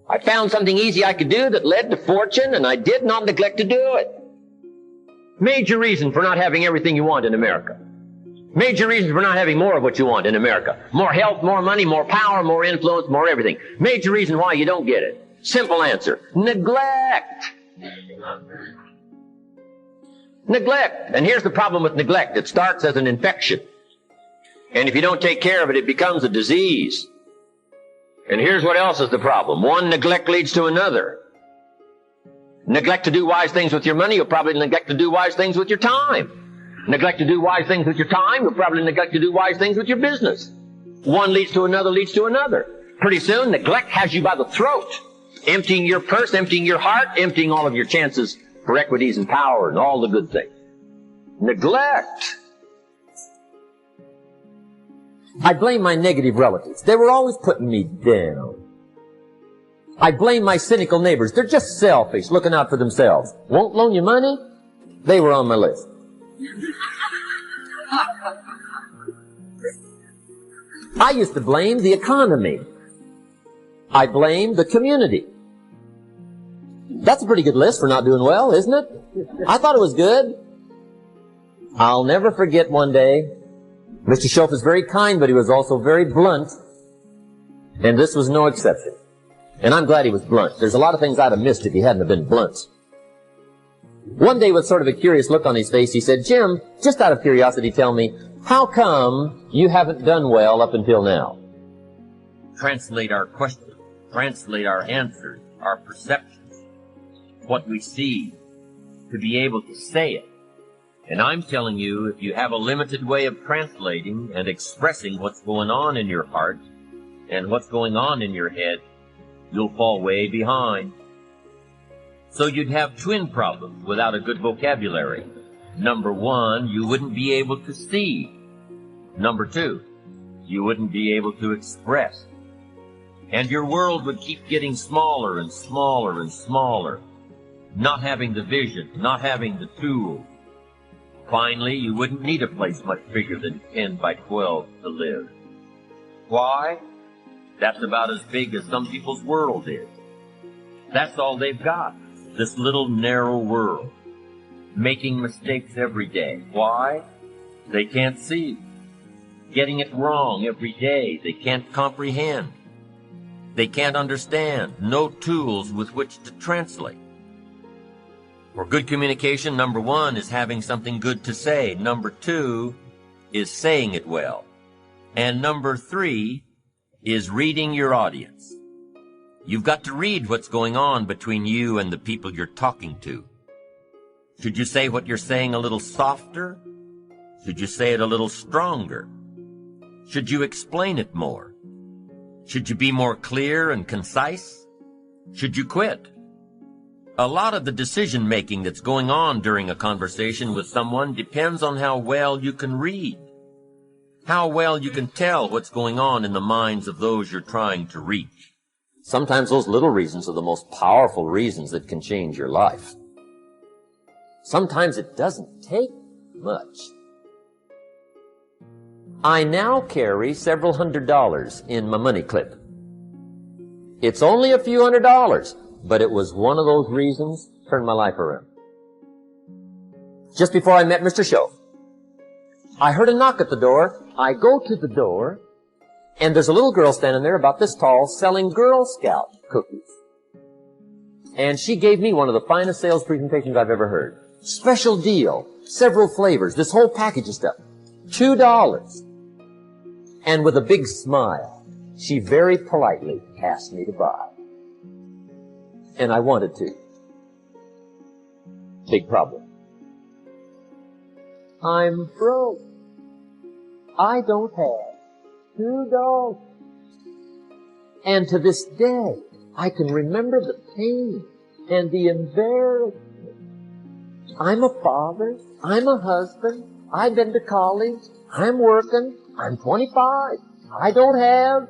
I found something easy I could do that led to fortune, and I did not neglect to do it. Major reason for not having everything you want in America. Major reason for not having more of what you want in America. More health, more money, more power, more influence, more everything. Major reason why you don't get it. Simple answer. Neglect. Neglect. And here's the problem with neglect. It starts as an infection. And if you don't take care of it, it becomes a disease. And here's what else is the problem. One neglect leads to another. Neglect to do wise things with your money, you'll probably neglect to do wise things with your time. Neglect to do wise things with your time, you'll probably neglect to do wise things with your business. One leads to another, leads to another. Pretty soon, neglect has you by the throat, emptying your purse, emptying your heart, emptying all of your chances for equities and power and all the good things. Neglect. I blame my negative relatives. They were always putting me down. I blame my cynical neighbors. They're just selfish, looking out for themselves. Won't loan you money? They were on my list. I used to blame the economy. I blamed the community. That's a pretty good list for not doing well, isn't it? I thought it was good. I'll never forget one day. Mr. Schoaf was very kind, but he was also very blunt. And this was no exception. And I'm glad he was blunt. There's a lot of things I'd have missed if he hadn't have been blunt. One day, with sort of a curious look on his face, he said, Jim, just out of curiosity, tell me, how come you haven't done well up until now? Translate our questions, translate our answers, our perceptions, what we see, to be able to say it. And I'm telling you, if you have a limited way of translating and expressing what's going on in your heart and what's going on in your head, you'll fall way behind. So you'd have twin problems without a good vocabulary. Number one, you wouldn't be able to see. Number two, you wouldn't be able to express. And your world would keep getting smaller and smaller and smaller, not having the vision, not having the tool. Finally, you wouldn't need a place much bigger than 10 by 12 to live. Why? That's about as big as some people's world is. That's all they've got, this little narrow world, making mistakes every day. Why? They can't see. Getting it wrong every day. They can't comprehend. They can't understand. No tools with which to translate. For good communication, number one is having something good to say. Number two is saying it well. And number three is reading your audience. You've got to read what's going on between you and the people you're talking to. Should you say what you're saying a little softer? Should you say it a little stronger? Should you explain it more? Should you be more clear and concise? Should you quit? A lot of the decision-making that's going on during a conversation with someone depends on how well you can read, how well you can tell what's going on in the minds of those you're trying to reach. Sometimes those little reasons are the most powerful reasons that can change your life. Sometimes it doesn't take much. I now carry several $100s in my money clip. It's only a few $100s, but it was one of those reasons that turned my life around. Just before I met Mr. Schoaf, I heard a knock at the door. I go to the door, and there's a little girl standing there about this tall selling Girl Scout cookies. And she gave me one of the finest sales presentations I've ever heard. Special deal, several flavors, this whole package of stuff, $2. And with a big smile, she very politely asked me to buy. And I wanted to. Big problem. I'm broke. I don't have $2. And to this day, I can remember the pain and the embarrassment. I'm a father. I'm a husband. I've been to college. I'm working. I'm 25. I don't have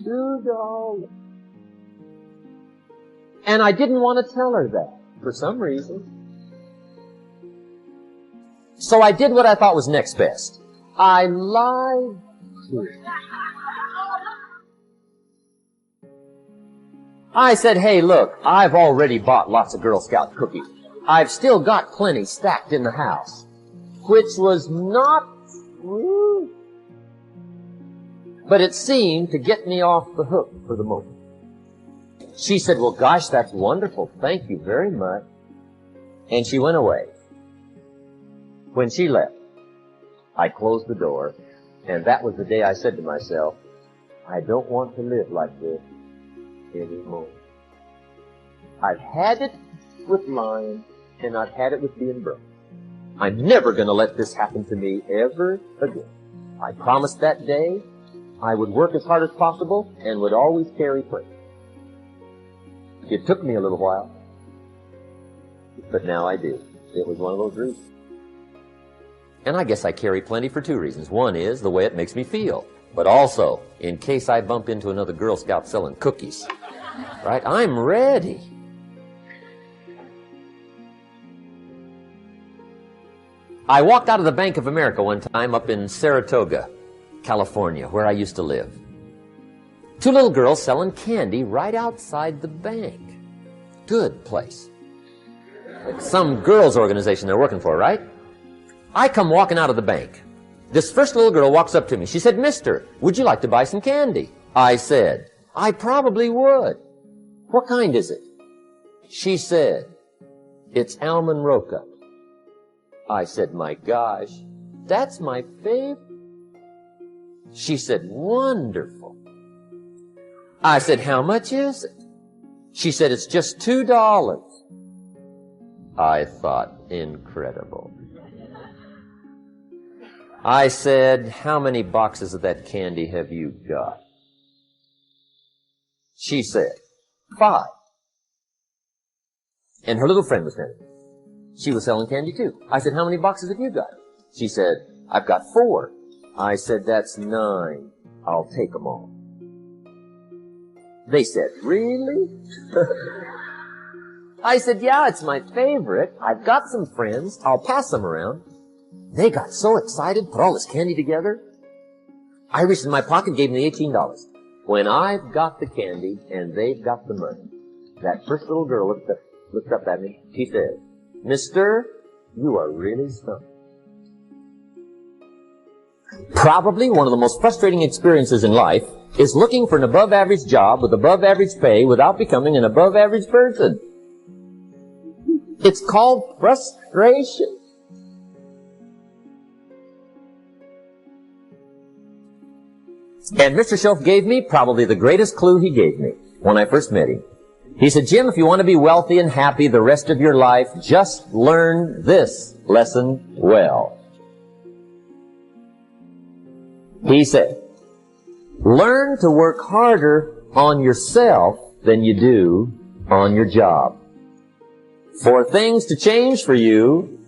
$2. And I didn't want to tell her that for some reason. So I did what I thought was next best. I lied to her. I said, hey, look, I've already bought lots of Girl Scout cookies. I've still got plenty stacked in the house, which was not true. But it seemed to get me off the hook for the moment. She said, well, gosh, that's wonderful. Thank you very much. And she went away. When she left, I closed the door, and that was the day I said to myself, I don't want to live like this anymore. I've had it with lying, and I've had it with being broke. I'm never going to let this happen to me ever again. I promised that day I would work as hard as possible and would always carry plenty. It took me a little while, but now I do. It was one of those reasons. And I guess I carry plenty for two reasons. One is the way it makes me feel, but also in case I bump into another Girl Scout selling cookies. Right? I'm ready. I walked out of the Bank of America one time up in Saratoga, California, where I used to live. Two little girls selling candy right outside the bank. Good place. Some girls' organization they're working for, right? I come walking out of the bank. This first little girl walks up to me. She said, Mister, would you like to buy some candy? I said, I probably would. What kind is it? She said, it's almond roca. I said, my gosh, that's my favorite. She said, wonderful. I said, how much is it? She said, it's just $2. I thought, incredible. I said, how many boxes of that candy have you got? She said, 5. And her little friend was there. She was selling candy too. I said, how many boxes have you got? She said, I've got 4. I said, that's 9. I'll take them all. They said, really? I said, yeah, it's my favorite. I've got some friends. I'll pass them around. They got so excited, put all this candy together. I reached in my pocket and gave them the $18. When I've got the candy and they've got the money, that first little girl looked up at me. She said, Mister, you are really something. Probably one of the most frustrating experiences in life is looking for an above-average job with above-average pay without becoming an above-average person. It's called frustration. And Mr. Schoaf gave me probably the greatest clue he gave me when I first met him. He said, Jim, if you want to be wealthy and happy the rest of your life, just learn this lesson well. He said, learn to work harder on yourself than you do on your job. For things to change for you,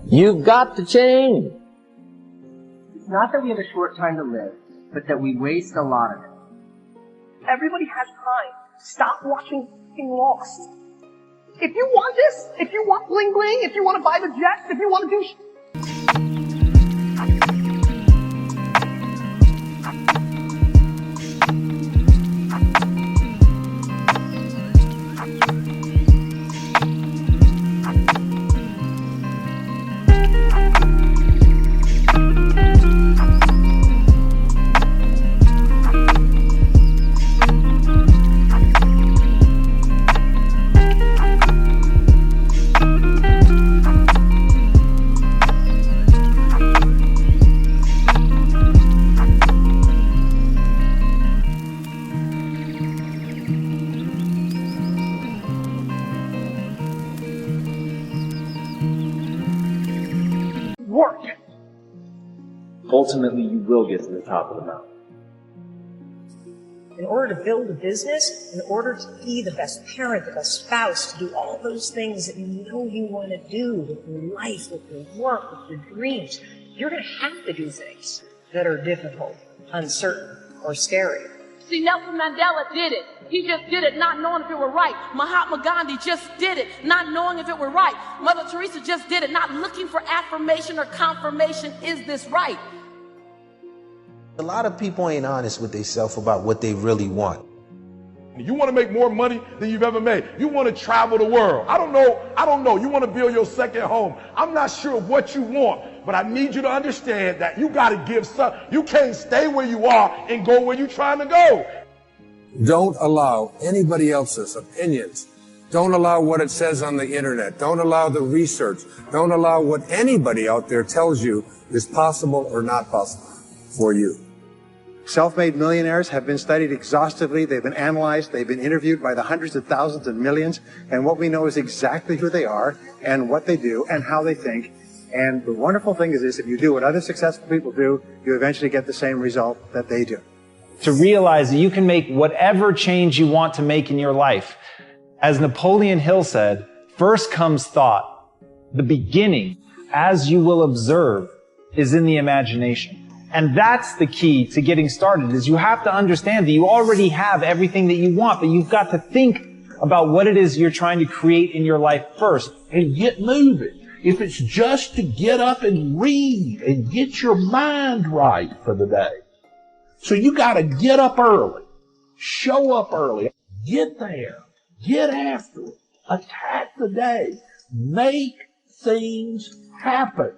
you've got to change. It's not that we have a short time to live, but that we waste a lot of it. Everybody has time. Stop watching f***ing Lost. If you want this, if you want bling bling, if you want to buy the jets, if you want to do work. Ultimately, you will get to the top of the mountain. In order to build a business, in order to be the best parent, the best spouse, to do all those things that you know you want to do with your life, with your work, with your dreams, you're going to have to do things that are difficult, uncertain, or scary. See, Nelson Mandela did it. He just did it not knowing if it were right. Mahatma Gandhi just did it, not knowing if it were right. Mother Teresa just did it, not looking for affirmation or confirmation. Is this right? A lot of people ain't honest with themselves about what they really want. You want to make more money than you've ever made. You want to travel the world. I don't know. You want to build your second home. I'm not sure what you want, but I need you to understand that you got to give some. You can't stay where you are and go where you're trying to go. Don't allow anybody else's opinions. Don't allow what it says on the internet. Don't allow the research. Don't allow what anybody out there tells you is possible or not possible for you. Self-made millionaires have been studied exhaustively. They've been analyzed. They've been interviewed by the hundreds of thousands and millions. And what we know is exactly who they are and what they do and how they think. And the wonderful thing is this, if you do what other successful people do, you eventually get the same result that they do. To realize that you can make whatever change you want to make in your life. As Napoleon Hill said, first comes thought. The beginning, as you will observe, is in the imagination. And that's the key to getting started, is you have to understand that you already have everything that you want, but you've got to think about what it is you're trying to create in your life first. And get moving. If it's just to get up and read and get your mind right for the day. So you got to get up early, show up early, get there, get after it, attack the day, make things happen.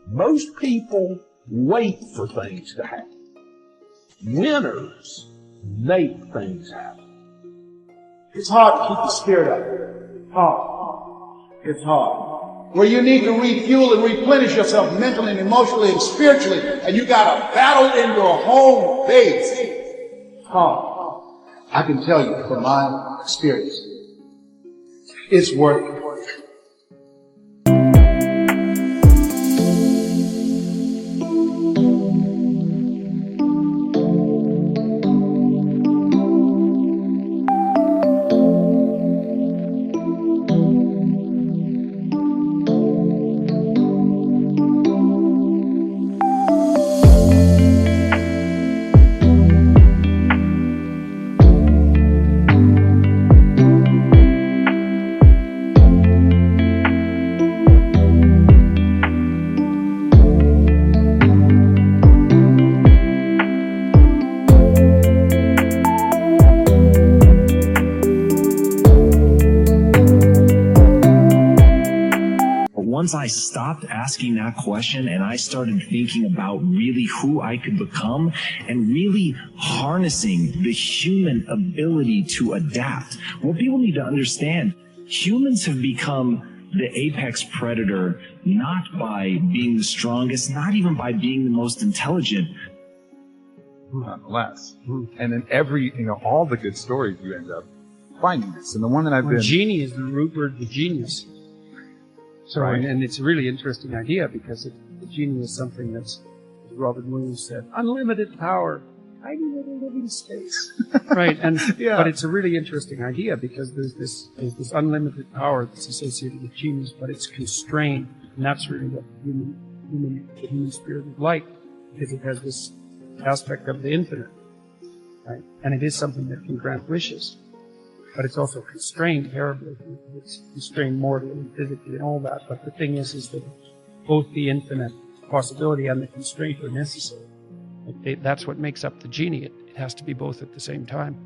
Most people wait for things to happen. Winners make things happen. It's hard to keep the spirit up. Hard. It's hard. Where you need to refuel and replenish yourself mentally and emotionally and spiritually, and you got to battle in your home base. It's hard. I can tell you from my experience, it's worth it. Once I stopped asking that question and I started thinking about really who I could become and really harnessing the human ability to adapt. What people need to understand, humans have become the apex predator not by being the strongest, not even by being the most intelligent. Nonetheless. And in all the good stories you end up finding this. And the one that I've been... Genie is the root word of genius. So, right. and it's a really interesting idea because the genie is something that's, as Robin Williams said, unlimited power, tiny little living space. Right, and yeah. But it's a really interesting idea because there's this unlimited power that's associated with genius, but it's constrained, and that's really what the human spirit is like, because it has this aspect of the infinite, right? And it is something that can grant wishes. But it's also constrained terribly. It's constrained morally and physically and all that. But the thing is that both the infinite possibility and the constraint are necessary. That's what makes up the genie. It has to be both at the same time.